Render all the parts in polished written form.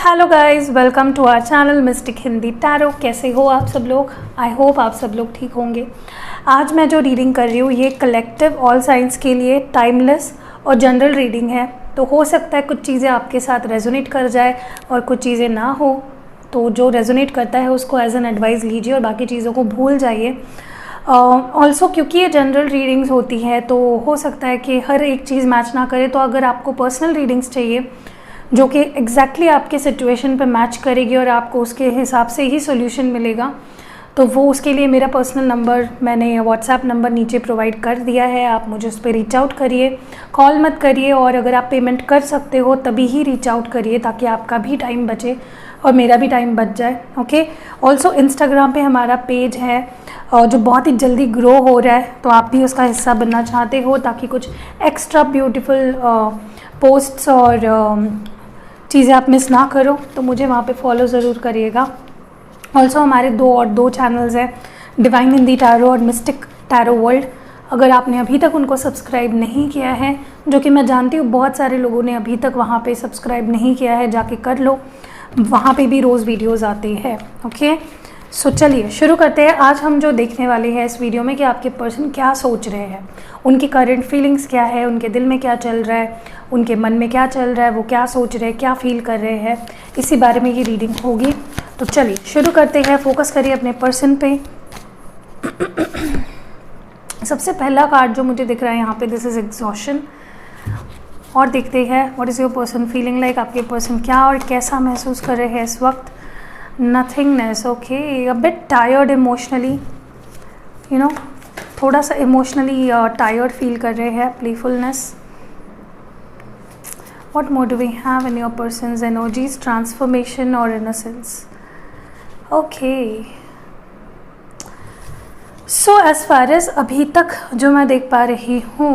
Hello guys, welcome to our channel mystic Hindi tarot. कैसे हो आप सब लोग? आई होप आप सब लोग ठीक होंगे। आज मैं जो रीडिंग कर रही हूँ ये कलेक्टिव ऑल साइंस के लिए टाइमलेस और जनरल रीडिंग है। तो हो सकता है कुछ चीज़ें आपके साथ रेजोनेट कर जाए और कुछ चीज़ें ना हो, तो जो रेजोनेट करता है उसको एज एन एडवाइस लीजिए और बाकी चीज़ों को भूल जाइए। ऑल्सो क्योंकि ये जनरल रीडिंग्स होती है तो हो सकता है कि हर एक चीज़ मैच ना करे, तो अगर आपको पर्सनल रीडिंग्स चाहिए जो कि एग्जैक्टली आपके सिचुएशन पे मैच करेगी और आपको उसके हिसाब से ही सोल्यूशन मिलेगा, तो वो उसके लिए मेरा पर्सनल नंबर मैंने व्हाट्सएप नंबर नीचे प्रोवाइड कर दिया है। आप मुझे उस पर रीच आउट करिए, कॉल मत करिए, और अगर आप पेमेंट कर सकते हो तभी ही रीच आउट करिए ताकि आपका भी टाइम बचे और मेरा भी टाइम बच जाए। ओके। ऑल्सो इंस्टाग्राम पे हमारा पेज है जो बहुत ही जल्दी ग्रो हो रहा है, तो आप भी उसका हिस्सा बनना चाहते हो ताकि कुछ एक्स्ट्रा ब्यूटीफुल पोस्ट्स और चीज़ें आप मिस ना करो, तो मुझे वहाँ पे फॉलो ज़रूर करिएगा। ऑल्सो हमारे दो चैनल्स हैं, डिवाइन हिंदी टैरो और मिस्टिक टैरो वर्ल्ड। अगर आपने अभी तक उनको सब्सक्राइब नहीं किया है, जो कि मैं जानती हूँ बहुत सारे लोगों ने अभी तक वहाँ पे सब्सक्राइब नहीं किया है, जाके कर लो। वहाँ पे भी रोज़ वीडियोज़ आते हैं। ओके, सो चलिए शुरू करते हैं। आज हम जो देखने वाले हैं इस वीडियो में कि आपके पर्सन क्या सोच रहे हैं, उनकी करंट फीलिंग्स क्या है, उनके दिल में क्या चल रहा है, उनके मन में क्या चल रहा है, वो क्या सोच रहे हैं, क्या फील कर रहे हैं, इसी बारे में ये रीडिंग होगी। तो चलिए शुरू करते हैं। फोकस करिए अपने पर्सन पे। सबसे पहला कार्ड जो मुझे दिख रहा है यहाँ पे, दिस इज एग्जॉशन। और देखते हैं what is your person feeling like. आपके पर्सन क्या और कैसा महसूस कर रहे हैं इस वक्त। Nothingness, okay, a bit tired emotionally, you know, थोड़ा सा इमोशनली टायर्ड फील कर रहे हैं। Playfulness. What more do we have in your person's energies? Transformation or innocence? Okay. So as far as अभी तक जो मैं देख पा रही हूँ,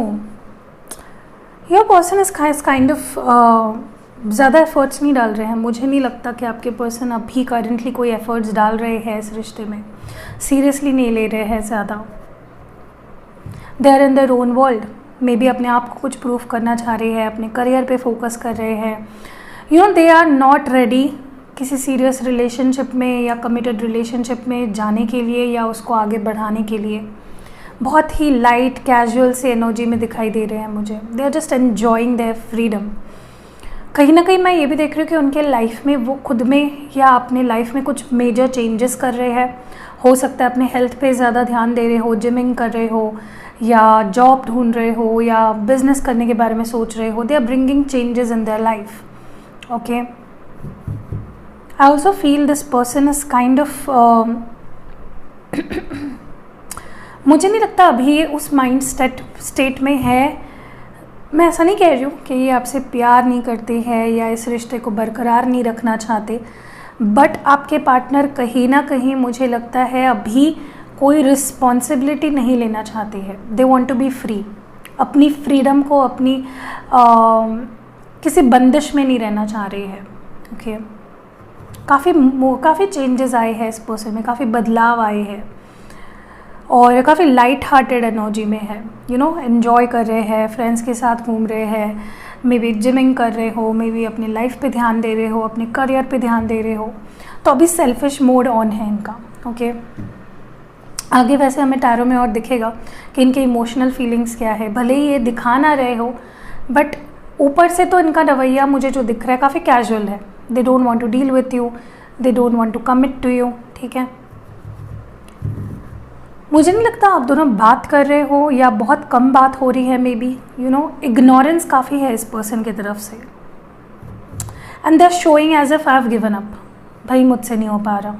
your person is kind of ज़्यादा एफर्ट्स नहीं डाल रहे हैं। मुझे नहीं लगता कि आपके पर्सन अभी करेंटली कोई एफर्ट्स डाल रहे हैं इस रिश्ते में, सीरियसली नहीं ले रहे हैं ज़्यादा। They are in their own world. Maybe अपने आप को कुछ प्रूफ करना चाह रहे हैं, अपने करियर पे फोकस कर रहे हैं। You know, they are not ready किसी सीरियस रिलेशनशिप में या कमिटेड रिलेशनशिप में जाने के लिए या उसको आगे बढ़ाने के लिए। बहुत ही लाइट कैजुअल से एनर्जी में दिखाई दे रहे हैं मुझे। They are just enjoying their freedom. कहीं ना कहीं मैं ये भी देख रही हूँ कि उनके लाइफ में वो खुद में या अपने लाइफ में कुछ मेजर चेंजेस कर रहे हैं। हो सकता है अपने हेल्थ पे ज़्यादा ध्यान दे रहे हो, जिमिंग कर रहे हो, या जॉब ढूंढ रहे हो, या बिजनेस करने के बारे में सोच रहे हो। They are bringing changes in their life. Okay, I also feel this person is kind of मुझे नहीं लगता अभी ये उस माइंड स्टेट में है। मैं ऐसा नहीं कह रही हूँ कि ये आपसे प्यार नहीं करते हैं या इस रिश्ते को बरकरार नहीं रखना चाहते, बट आपके पार्टनर कहीं ना कहीं मुझे लगता है अभी कोई रिस्पॉन्सिबिलिटी नहीं लेना चाहते हैं। They want to be free. अपनी फ्रीडम को अपनी किसी बंदिश में नहीं रहना चाह रहे हैं। ओके, काफ़ी चेंजेस आए हैं इस पर्सन में, काफ़ी बदलाव आए हैं और काफ़ी लाइट हार्टेड एनर्जी में है। यू नो, एन्जॉय कर रहे हैं, फ्रेंड्स के साथ घूम रहे हैं, मे बी जिमिंग कर रहे हो, मे बी अपनी लाइफ पे ध्यान दे रहे हो, अपने करियर पे ध्यान दे रहे हो। तो अभी सेल्फिश मोड ऑन है इनका। ओके, आगे वैसे हमें टैरो में और दिखेगा कि इनके इमोशनल फीलिंग्स क्या है। भले ही ये दिखा ना रहे हो, बट ऊपर से तो इनका रवैया मुझे जो दिख रहा है काफ़ी कैजुअल है। They don't want to deal with you, they don't want to commit to you. ठीक है, मुझे नहीं लगता आप दोनों बात कर रहे हो या बहुत कम बात हो रही है। Maybe, you know, ignorance काफ़ी है इस पर्सन की तरफ से। And they are showing as if I have given up, भाई मुझसे नहीं हो पा रहा।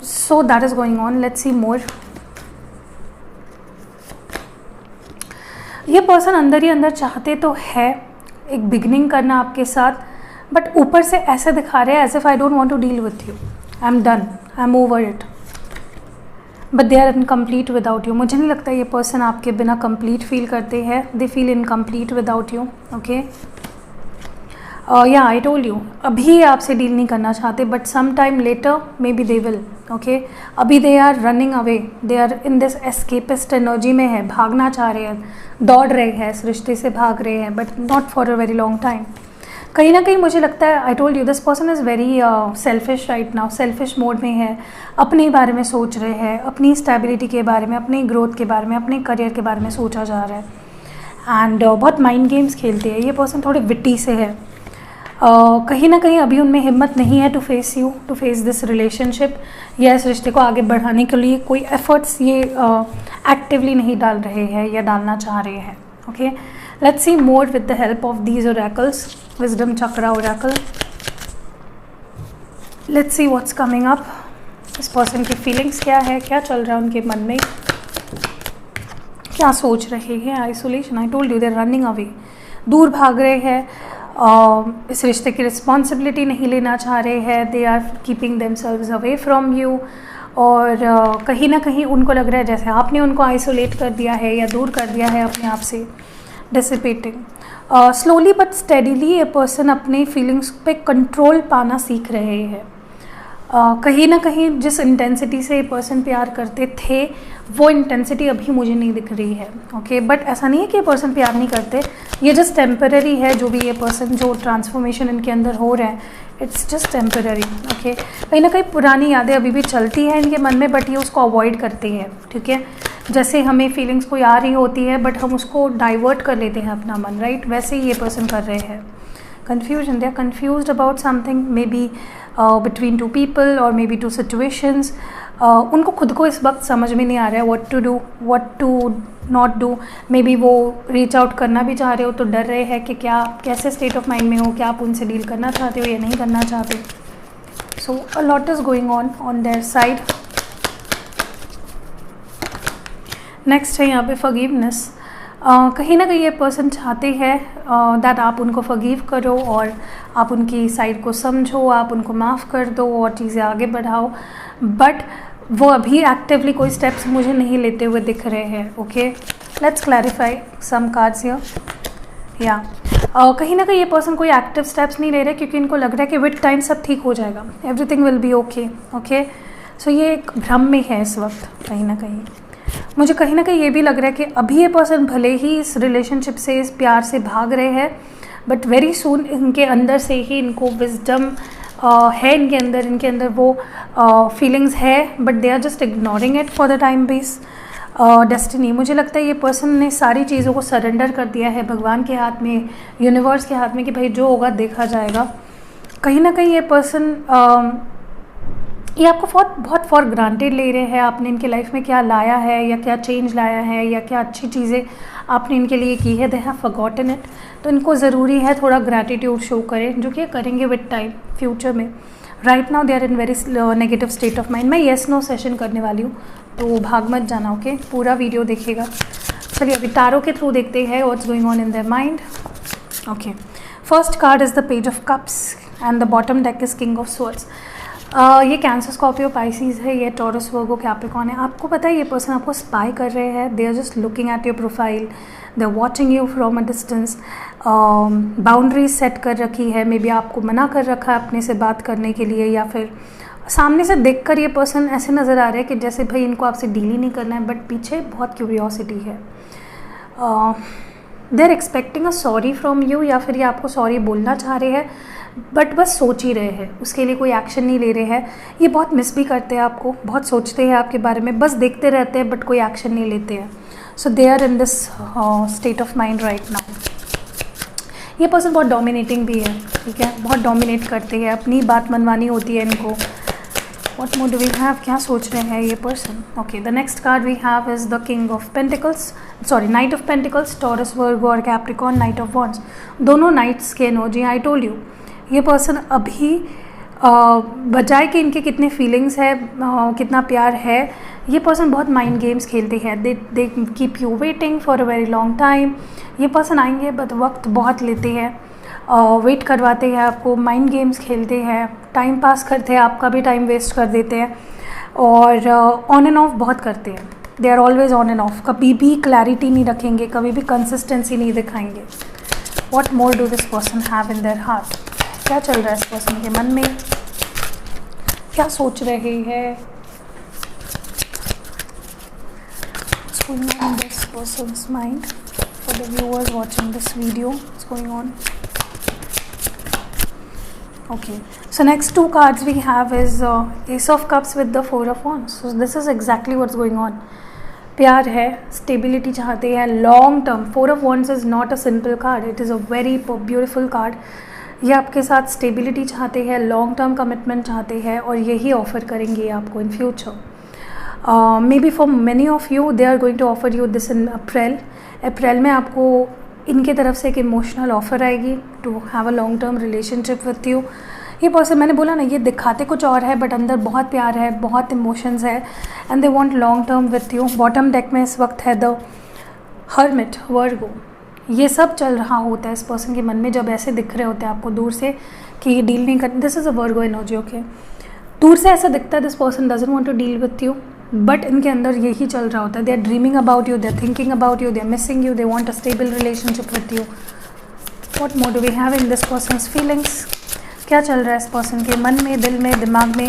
So that is going on. Let's see more. ये पर्सन अंदर ही अंदर चाहते तो है एक बिगनिंग करना आपके साथ, बट ऊपर से ऐसे दिखा रहे हैं as if I don't want to deal with you, I am done, I am over it, but they are incomplete without you. मुझे नहीं लगता ये पर्सन आपके बिना कंप्लीट फील करते हैं। They feel incomplete without you. Okay, या आई told you, अभी आपसे डील नहीं करना चाहते, but some time later maybe they will. Okay, अभी they are running away, they are in this escapist energy में है, भागना चाह रहे हैं, दौड़ रहे हैं, इस रिश्ते से भाग रहे हैं, but not for a very long time. कहीं ना कहीं मुझे लगता है, आई told you this person is very selfish right now, selfish mode में है, अपने बारे में सोच रहे हैं, अपनी स्टेबिलिटी के बारे में, अपनी ग्रोथ के बारे में, अपने करियर के बारे में सोचा जा रहा है। एंड बहुत माइंड गेम्स खेलते हैं ये पर्सन, थोड़े विट्टी से है। कहीं ना कहीं अभी उनमें हिम्मत नहीं है to face you, to face this relationship, या इस रिश्ते को आगे बढ़ाने के लिए कोई एफर्ट्स ये एक्टिवली नहीं डाल रहे हैं या डालना चाह रहे हैं। Okay, let's see more with the help of these oracles, wisdom chakra Oracle. Let's see what's coming up. इस पर्सन की फीलिंग्स क्या है, क्या चल रहा है उनके मन में, क्या सोच रहे हैं। Isolation, I told you they are running away, दूर भाग रहे हैं, इस रिश्ते की रिस्पॉन्सिबिलिटी नहीं लेना चाह रहे हैं, they are keeping themselves away from you. और कहीं ना कहीं उनको लग रहा है जैसे आपने उनको आइसोलेट कर दिया है या दूर कर दिया है अपने आप से, डिसिपेटिंग। स्लोली बट स्टेडीली ये पर्सन अपने फीलिंग्स पे कंट्रोल पाना सीख रहे हैं। कहीं ना कहीं जिस इंटेंसिटी से ये पर्सन प्यार करते थे वो इंटेंसिटी अभी मुझे नहीं दिख रही है। ओके, बट ऐसा नहीं है कि ये पर्सन प्यार नहीं करते, ये जस्ट टेम्पररी है। जो भी ये पर्सन, जो ट्रांसफॉर्मेशन इनके अंदर हो रहा है, इट्स जस्ट टेम्पररी। ओके, कहीं ना कहीं पुरानी यादें अभी भी चलती हैं इनके मन में, बट ये उसको अवॉइड करते हैं। ठीक है, जैसे हमें फीलिंग्स कोई आ रही होती है बट हम उसको डाइवर्ट कर लेते हैं अपना मन, राइट, वैसे ही ये पर्सन कर रहे हैं। confusion, they are confused about something, maybe between two people or maybe two situations. उनको खुद को इस वक्त समझ में नहीं आ रहा है what to do, what to not do. maybe वो रीच आउट करना भी चाह रहे हो तो डर रहे हैं कि क्या, कैसे स्टेट ऑफ माइंड में हो, क्या आप उनसे डील करना चाहते हो या नहीं करना चाहते। So a lot is going on there side. Next है यहाँ पे फॉरगिवनेस। कहीं ना कहीं ये पर्सन चाहते हैं दैट आप उनको फॉरगिव करो और आप उनकी साइड को समझो, आप उनको माफ़ कर दो और चीज़ें आगे बढ़ाओ, बट वो अभी एक्टिवली कोई स्टेप्स मुझे नहीं लेते हुए दिख रहे हैं। Okay, let's clarify some cards here. या कहीं ना कहीं ये पर्सन कोई एक्टिव स्टेप्स नहीं ले रहे क्योंकि इनको लग रहा है कि विद टाइम सब ठीक हो जाएगा, everything will be okay. Okay, so ये एक भ्रम में है इस वक्त। कहीं ना कहीं मुझे कहीं ना कहीं ये भी लग रहा है कि अभी ये पर्सन भले ही इस रिलेशनशिप से, इस प्यार से भाग रहे हैं, बट वेरी सून इनके अंदर से ही इनको विजडम है, इनके अंदर वो फीलिंग्स है, but they are just ignoring it for the time base. Destiny, मुझे लगता है ये पर्सन ने सारी चीज़ों को सरेंडर कर दिया है भगवान के हाथ में, यूनिवर्स के हाथ में, कि भाई जो होगा देखा जाएगा। कहीं ना कहीं ये पर्सन ये आपको बहुत फॉर ग्रांटेड ले रहे हैं। आपने इनके लाइफ में क्या लाया है या क्या चेंज लाया है या क्या अच्छी चीज़ें आपने इनके लिए की है, दे हैव फॉरगॉटन इट। तो इनको ज़रूरी है थोड़ा ग्रैटिट्यूड शो करें, जो कि करेंगे विद टाइम फ्यूचर में। Right now they are in very negative state of mind. मैं येस नो सेशन करने वाली हूँ तो भाग मत जाना। ओके, पूरा वीडियो देखिएगा। चलिए अभी तारों के थ्रू देखते हैं what's going on in their mind. Okay, first card is the page of cups and the bottom deck is king of swords. ये कैंसर, स्कॉर्पियो, पाइसिस है, ये टॉरस, वर्गो, कैप्रिकॉर्न है। आपको पता है ये पर्सन आपको स्पाई कर रहे हैं, they are just looking at your profile, they are watching you from a distance. Boundaries set कर रखी है, मे बी आपको मना कर रखा है अपने से बात करने के लिए, या फिर सामने से देखकर ये पर्सन ऐसे नज़र आ रहा है कि जैसे भाई इनको आपसे डील ही नहीं करना है, बट पीछे बहुत क्यूरियोसिटी है। They are expecting a sorry from you, या फिर ये आपको सॉरी बोलना चाह रहे हैं बट बस सोच ही रहे हैं, उसके लिए कोई एक्शन नहीं ले रहे हैं। ये बहुत मिस भी करते हैं आपको, बहुत सोचते हैं आपके बारे में, बस देखते रहते हैं बट कोई एक्शन नहीं लेते हैं। So they are in this state of mind right now. ये पर्सन बहुत डोमिनेटिंग भी है, ठीक है, बहुत डोमिनेट करते हैं, अपनी बात मनवानी होती है इनको। What more do we have, क्या सोच रहे हैं ये person. Okay, the next card we have is the king of pentacles, sorry knight of pentacles, Taurus, Virgo और कैप्रिकॉर्न, नाइट ऑफ वॉन्ड्स, दोनों नाइट्स के एनर्जी। आई टोल्ड यू ये person अभी बजाय कि इनके कितने फीलिंग्स है, कितना प्यार है, ये पर्सन बहुत माइंड गेम्स खेलते हैं। They keep you waiting for a very long time. ये पर्सन आएंगे बट वक्त बहुत लेते हैं, वेट करवाते हैं आपको, माइंड गेम्स खेलते हैं, टाइम पास करते हैं, आपका भी टाइम वेस्ट कर देते हैं, और ऑन एंड ऑफ बहुत करते हैं। They are always on and off, कभी भी क्लैरिटी नहीं रखेंगे, कभी भी कंसिस्टेंसी नहीं दिखाएंगे। What more do this person have in their heart, क्या चल रहा है इस पर्सन के मन में, क्या सोच रहे हैं। What's going on in this person's mind? For the viewers watching this video, what's going on? Okay, so next two cards we have is Ace of Cups with the Four of Wands. So this is exactly what's going on. प्यार है, stability चाहते हैं, long term. Four of wands is not a simple card, it is a very beautiful card. ये आपके साथ stability चाहते हैं, long term commitment चाहते हैं और यही ऑफ़र करेंगे आपको in future. Maybe for many of you they are going to offer you this in April में आपको इनके तरफ से एक इमोशनल ऑफ़र आएगी to have a long term relationship with you. ये पर्सन, मैंने बोला ना, ये दिखाते कुछ और है बट अंदर बहुत प्यार है, बहुत इमोशंस है and they want long term with you. Bottom deck में इस वक्त है द हर्मिट, वर्गो. ये सब चल रहा होता है इस पर्सन के मन में जब ऐसे दिख रहे होते हैं आपको दूर से कि ये डील नहीं कर. This is a Virgo energy. Okay, दूर से ऐसा दिखता है this person doesn't want to deal with you, but इनके अंदर यही चल रहा होता है. They are dreaming about you, they are thinking about you, they are missing you, they want a stable relationship with you. What more do we have in this person's feelings? क्या चल रहा है इस पर्सन के मन में, दिल में, दिमाग में?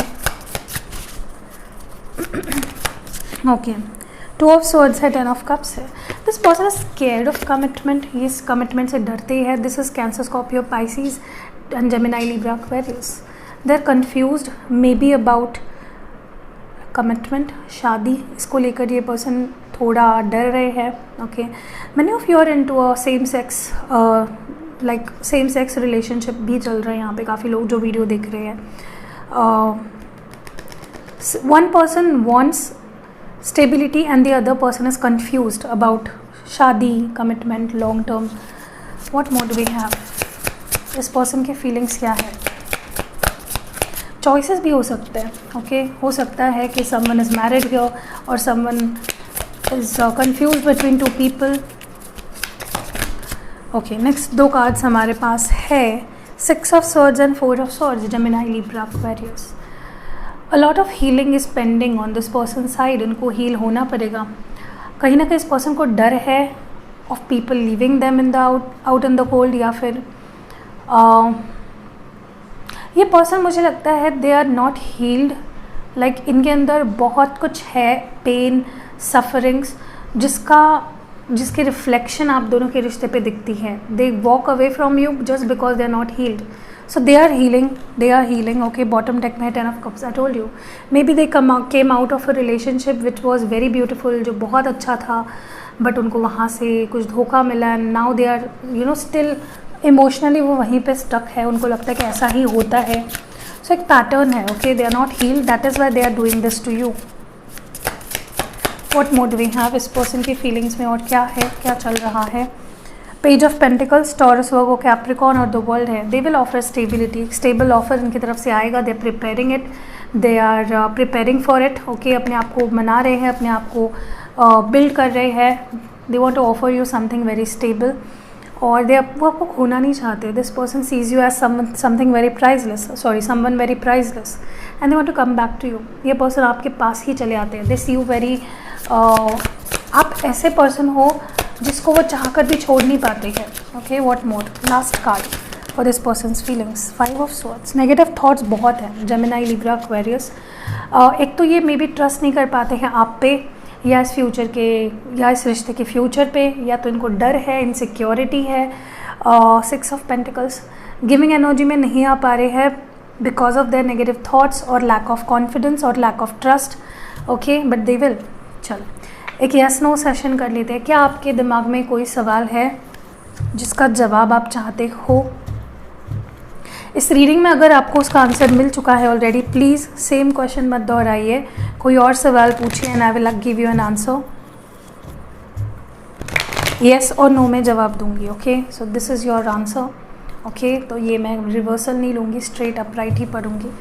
ओके, टू ऑफ स्वॉर्ड्स है, टेन ऑफ कप्स है. This person is scared of commitment. ये इस कमिटमेंट से डरते हैं. This is Cancer, Scorpio, Pisces and Gemini, Libra, Aquarius. They are confused maybe about commitment, शादी. इसको लेकर ये पर्सन थोड़ा डर रहे हैं. Okay, many of you are into a same sex relationship भी चल रहे हैं यहाँ पे. काफ़ी लोग जो वीडियो देख रहे हैं, one person wants stability and the other person is confused about shaadi, commitment, long term. What more do we have? इस पर्सन के फीलिंग्स क्या है? चॉइसेस भी हो सकते हैं. ओके, हो सकता है कि समवन इज़ मैरिड हियर और someone is confused between two people. Okay, next दो कार्ड्स हमारे पास है six of swords and four of swords, Gemini, Libra, Aquarius. A lot of healing is pending on this person side. इनको heal होना पड़ेगा. कहीं ना कहीं इस पर्सन को डर है of people living them in the out in the cold, या फिर ये पर्सन, मुझे लगता है they are not healed. Like इनके अंदर बहुत कुछ है, पेन, सफरिंग्स, जिसके रिफ्लेक्शन आप दोनों के रिश्ते पे दिखती है. They walk away from you just because they are not healed. So they are healing. Okay, bottom deck में 10 of cups. I told you maybe they came out of a relationship which was very beautiful, जो बहुत अच्छा था, but उनको वहाँ से कुछ धोखा मिला and now they are still emotionally वो वहीं पे स्टक है. उनको लगता है कि ऐसा ही होता है. सो एक पैटर्न है. Okay, they are not healed, that is why they are doing this to you. What more do we have? इस पर्सन की फीलिंग्स में और क्या है, क्या चल रहा है? Page of pentacles, Taurus, Virgo, Capricorn और द वर्ल्ड है. They will offer stability. Stable offer इनकी तरफ से आएगा. They are preparing it, they are preparing for it. Okay, अपने आप को मना रहे हैं, अपने आप को बिल्ड कर रहे हैं. They want to offer you something very stable और वो आपको खोना नहीं चाहते. This person sees you as something very priceless, someone very priceless and they want to come back to you. ये पर्सन आपके पास ही चले आते हैं. दे सी यू वेरी, आप ऐसे पर्सन हो जिसको वो चाह कर भी छोड़ नहीं पाते हैं. Okay, what more? Last card for this person's feelings, 5 of swords. Negative thoughts बहुत हैं, जेमिनी, लिब्रा, एक्वेरियस. एक तो ये मे बी ट्रस्ट नहीं कर पाते हैं आप पे, या इस फ्यूचर के, या इस रिश्ते के फ्यूचर पे, या तो इनको डर है, इनसिक्योरिटी है. 6 ऑफ पेंटिकल्स, गिविंग एनर्जी में नहीं आ पा रहे हैं because of their negative thoughts और लैक ऑफ कॉन्फिडेंस और lack of trust. Okay, but they will. चल, एक यस नो सेशन कर लेते हैं. क्या आपके दिमाग में कोई सवाल है जिसका जवाब आप चाहते हो? इस रीडिंग में अगर आपको उसका आंसर मिल चुका है ऑलरेडी, प्लीज़ सेम क्वेश्चन मत दोहराइए, कोई और सवाल पूछिए and I will give you an answer. Yes और नो में जवाब दूंगी. Okay, so this is your answer. Okay, तो ये मैं रिवर्सल नहीं लूँगी, स्ट्रेट अपराइट ही पढ़ूँगी.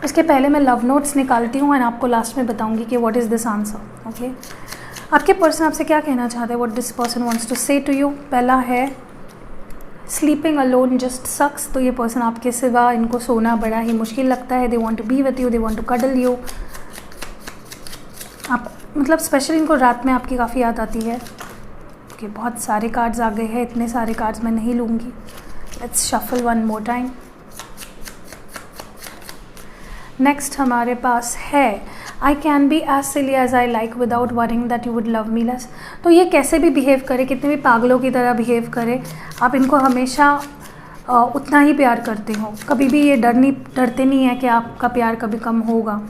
उसके पहले मैं लव नोट्स निकालती हूँ एंड आपको लास्ट में बताऊँगी कि what is this answer. Okay, आपके पर्सन आपसे क्या कहना चाहते हैं? What this person wants to say to you. पहला है स्लीपिंग अलोन जस्ट सक्स. तो ये पर्सन आपके सिवा, इनको सोना बड़ा ही मुश्किल लगता है. They want to be with you, they want to cuddle you. आप मतलब स्पेशली इनको रात में आपकी काफ़ी याद आती है. ओके, बहुत सारे कार्ड्स आ गए हैं, इतने सारे कार्ड्स मैं नहीं लूँगी. Let's shuffle one more time. Next हमारे पास है I can be as silly as I like without worrying that you would love me less. तो ये कैसे भी बिहेव करे, कितने भी पागलों की तरह बिहेव करे, आप इनको हमेशा उतना ही प्यार करते हो, कभी भी ये डरते नहीं है कि आपका प्यार कभी कम होगा।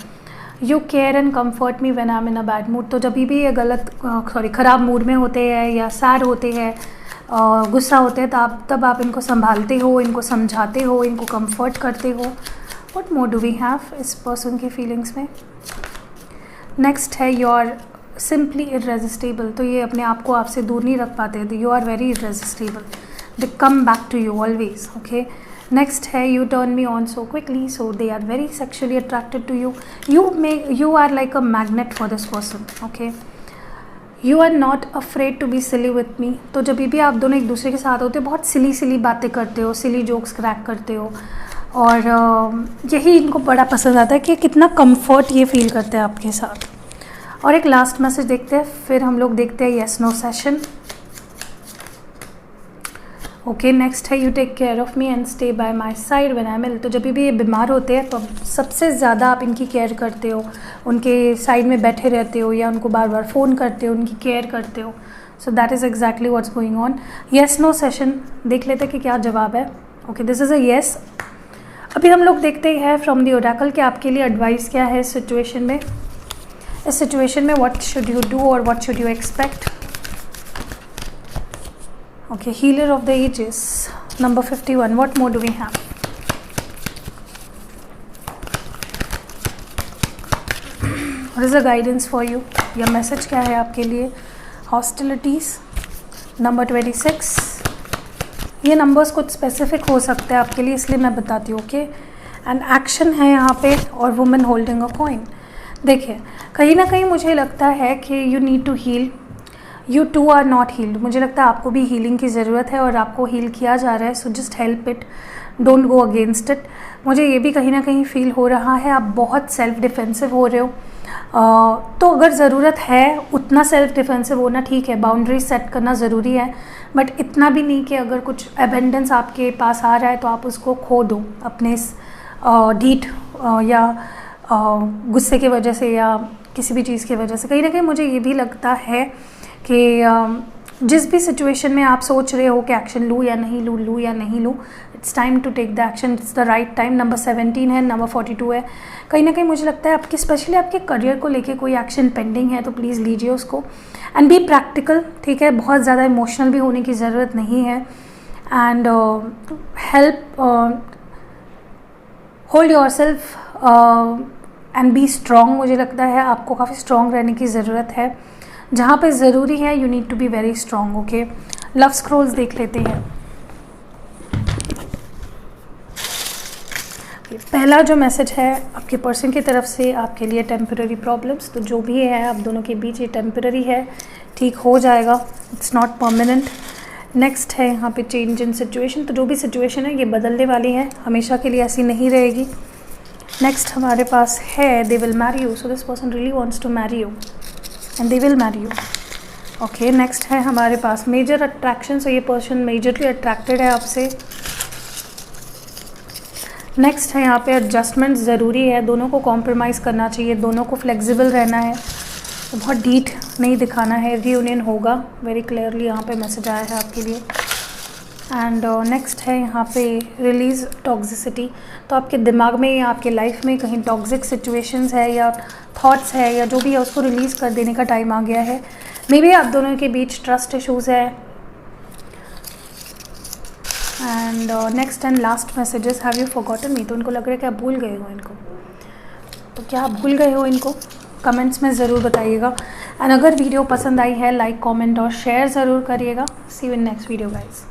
You care and comfort me when I M in a bad mood, तो जब भी ये ख़राब मूड में होते हैं या सैड होते हैं, गुस्सा होते हैं, तो तब आप इनको संभालते हो, इनको समझाते हो, इनको कंफर्ट करते हो। What more do we have इस पर्सन की फीलिंग्स में। नेक्स्ट है यू आर सिंपली इररेजिस्टेबल, तो ये अपने आप को आपसे दूर नहीं रख पाते, you are very irresistible, they come back to you always. Okay, next है you turn me on so quickly, so they are very sexually attracted to you, you are like a magnet for this person. Okay, you are not afraid to be silly with me, तो जब भी आप दोनों एक दूसरे के साथ होते हो बहुत सिली बातें करते हो, सिली जोक्स क्रैक करते हो, और यही इनको बड़ा पसंद आता है कि कितना कंफर्ट ये फील करते हैं आपके साथ। और एक लास्ट मैसेज देखते हैं, फिर हम लोग देखते हैं yes no session. Okay, next है you take care of me and stay by my side when I am ill, तो जब भी ये बीमार होते हैं तो सबसे ज़्यादा आप इनकी केयर करते हो, उनके साइड में बैठे रहते हो या उनको बार बार फ़ोन करते हो, उनकी केयर करते हो। So that is exactly what's going on. Yes no session देख लेते हैं कि क्या जवाब है। Okay, this is a yes. अभी हम लोग देखते हैं फ्रॉम द ओरेकल कि आपके लिए एडवाइस क्या है इस सिचुएशन में। इस सिचुएशन में व्हाट शुड यू डू और what should you expect. Okay, healer of the ages number 51, what more do we have. What is the guidance for you, या मैसेज क्या है आपके लिए। हॉस्टिलिटीज़ नंबर 26, ये नंबर्स कुछ स्पेसिफिक हो सकते हैं आपके लिए, इसलिए मैं बताती हूँ। ओके, एंड एक्शन है यहाँ पे, और वुमेन होल्डिंग अ कॉइन। देखिए, कहीं ना कहीं मुझे लगता है कि you need to heal, you too are not healed, मुझे लगता है आपको भी हीलिंग की ज़रूरत है और आपको हील किया जा रहा है। So just help it, don't go against it. मुझे ये भी कहीं ना कहीं फील हो रहा है आप बहुत सेल्फ डिफेंसिव हो रहे हो, तो अगर ज़रूरत है उतना सेल्फ डिफेंसिव होना ठीक है, बाउंड्रीज सेट करना ज़रूरी है, बट इतना भी नहीं कि अगर कुछ एबेंडेंस आपके पास आ रहा है तो आप उसको खो दो अपने ढीठ या गुस्से की वजह से या किसी भी चीज़ की वजह से। कहीं ना कहीं मुझे ये भी लगता है कि जिस भी सिचुएशन में आप सोच रहे हो कि एक्शन लूँ या नहीं लूँ, it's time to take the action, it's the right time. Number 17 है, नंबर 42 है। कहीं ना कहीं मुझे लगता है आपके स्पेशली आपके करियर को लेके कोई एक्शन पेंडिंग है तो प्लीज़ लीजिए उसको, एंड बी प्रैक्टिकल। ठीक है, बहुत ज़्यादा इमोशनल भी होने की ज़रूरत नहीं है, and help hold your self and be strong. मुझे लगता है आपको काफ़ी स्ट्रॉन्ग रहने की ज़रूरत है, जहाँ पे ज़रूरी है you need to be very strong. Okay, love scrolls देख लेते हैं। पहला जो मैसेज है आपके पर्सन की तरफ से आपके लिए, टेम्पररी प्रॉब्लम्स, तो जो भी है आप दोनों के बीच ये टेम्पररी है, ठीक हो जाएगा, इट्स नॉट परमानेंट। नेक्स्ट है यहाँ पे चेंज इन सिचुएशन, तो जो भी सिचुएशन है ये बदलने वाली है, हमेशा के लिए ऐसी नहीं रहेगी। नेक्स्ट हमारे पास है they will marry you, so this person really wants to marry you and they will marry you. Okay, next है हमारे पास मेजर अट्रैक्शन, सो ये पर्सन मेजरली अट्रैक्टेड है आपसे। नेक्स्ट है यहाँ पे एडजस्टमेंट ज़रूरी है, दोनों को कॉम्प्रोमाइज़ करना चाहिए, दोनों को फ्लेक्सिबल रहना है, तो बहुत डीठ नहीं दिखाना है। रियूनियन होगा, वेरी क्लियरली यहाँ पे मैसेज आया है आपके लिए। एंड नेक्स्ट है यहाँ पे रिलीज़ टॉक्सिसिटी, तो आपके दिमाग में या आपके लाइफ में कहीं टॉक्सिक सिचुएशंस है या थॉट्स है या जो भी है उसको रिलीज़ कर देने का टाइम आ गया है। मे बी आप दोनों के बीच ट्रस्ट इशूज़ है। And next and last messages, have you forgotten me, तो उनको लग रहा है कि आप भूल गए हो इनको, तो क्या आप भूल गए हो इनको, कमेंट्स में ज़रूर बताइएगा। एंड अगर वीडियो पसंद आई है लाइक कमेंट और शेयर ज़रूर करिएगा। See you in next video guys.